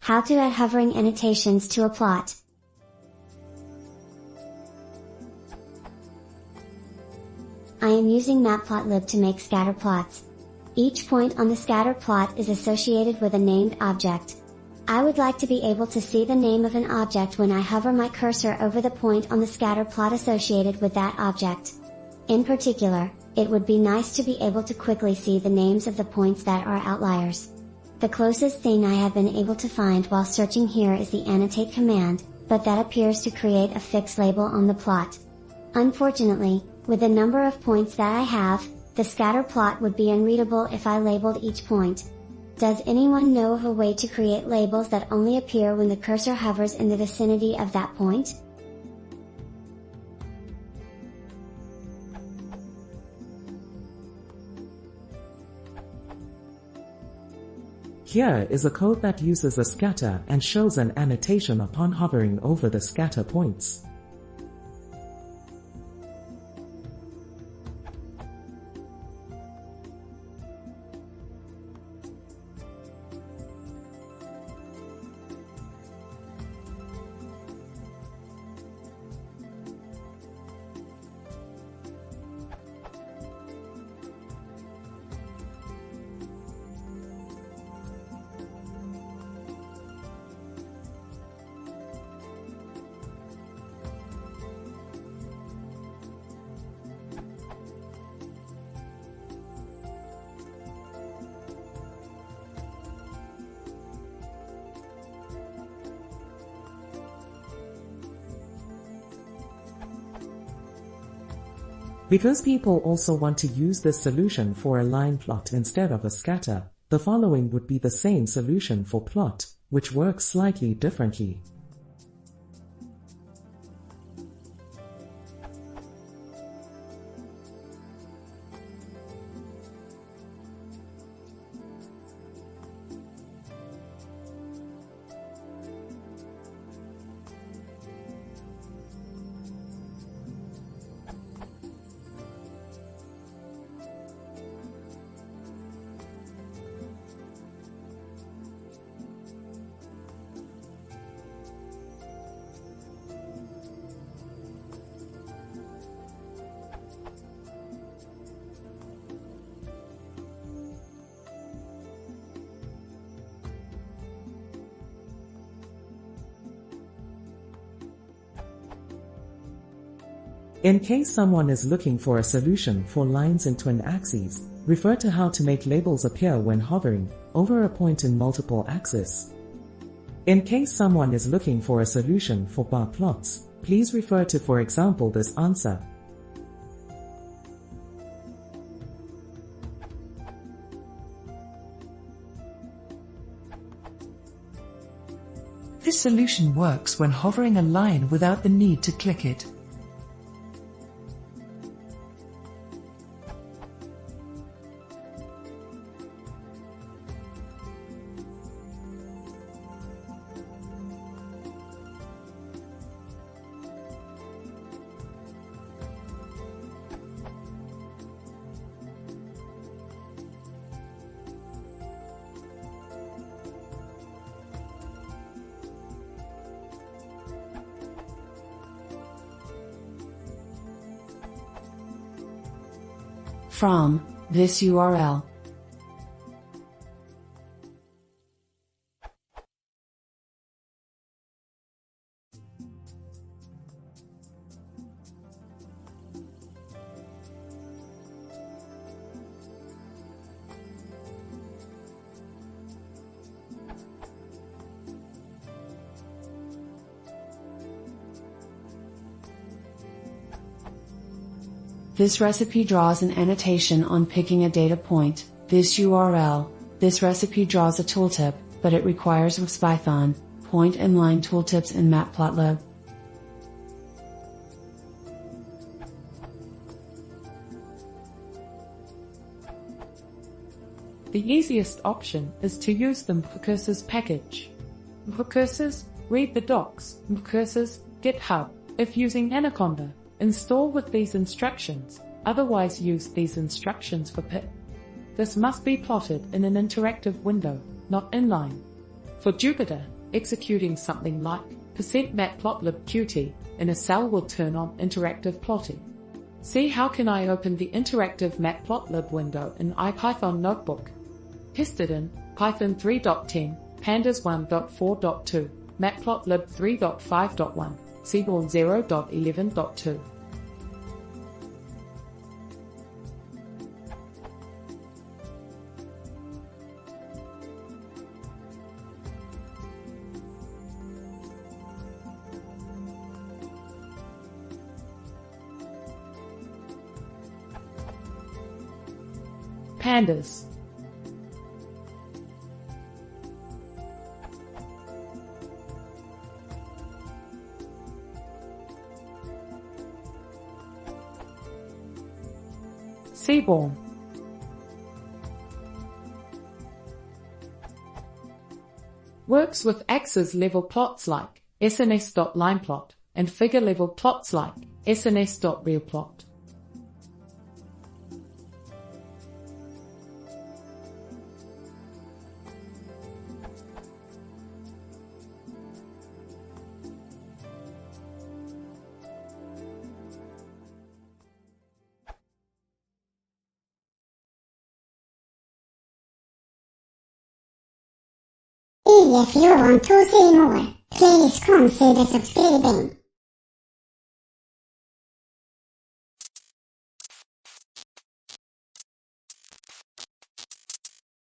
How to add hovering annotations to a plot. I am using matplotlib to make scatter plots. Each point on the scatter plot is associated with a named object. I would like to be able to see the name of an object when I hover my cursor over the point on the scatter plot associated with that object. In particular, it would be nice to be able to quickly see the names of the points that are outliers. The closest thing I have been able to find while searching here is the annotate command, but that appears to create a fixed label on the plot. Unfortunately, with the number of points that I have, the scatter plot would be unreadable if I labeled each point. Does anyone know of a way to create labels that only appear when the cursor hovers in the vicinity of that point? Here is a code that uses a scatter and shows an annotation upon hovering over the scatter points. Because people also want to use this solution for a line plot instead of a scatter, the following would be the same solution for plot, which works slightly differently. In case someone is looking for a solution for lines in twin axes, refer to how to make labels appear when hovering over a point in multiple axes. In case someone is looking for a solution for bar plots, please refer to, for example, this answer. This solution works when hovering a line without the need to click it. From this URL. This recipe draws an annotation on picking a data point, this URL. This recipe draws a tooltip, but it requires Python, point and line tooltips in matplotlib. The easiest option is to use the mplcursors package. mplcursors, read the docs, mplcursors, GitHub. If using Anaconda, install with these instructions, otherwise use these instructions for pip. This must be plotted in an interactive window, not inline. For Jupyter, executing something like %matplotlib qt in a cell will turn on interactive plotting. See how can I open the interactive matplotlib window in IPython Notebook. Test it in Python 3.10, pandas 1.4.2, matplotlib 3.5.1, seaborn 0.11.2. Pandas. Seaborn. Works with axis level plots like sns.lineplot and figure level plots like sns.realplot. If you want to see more, please consider subscribing.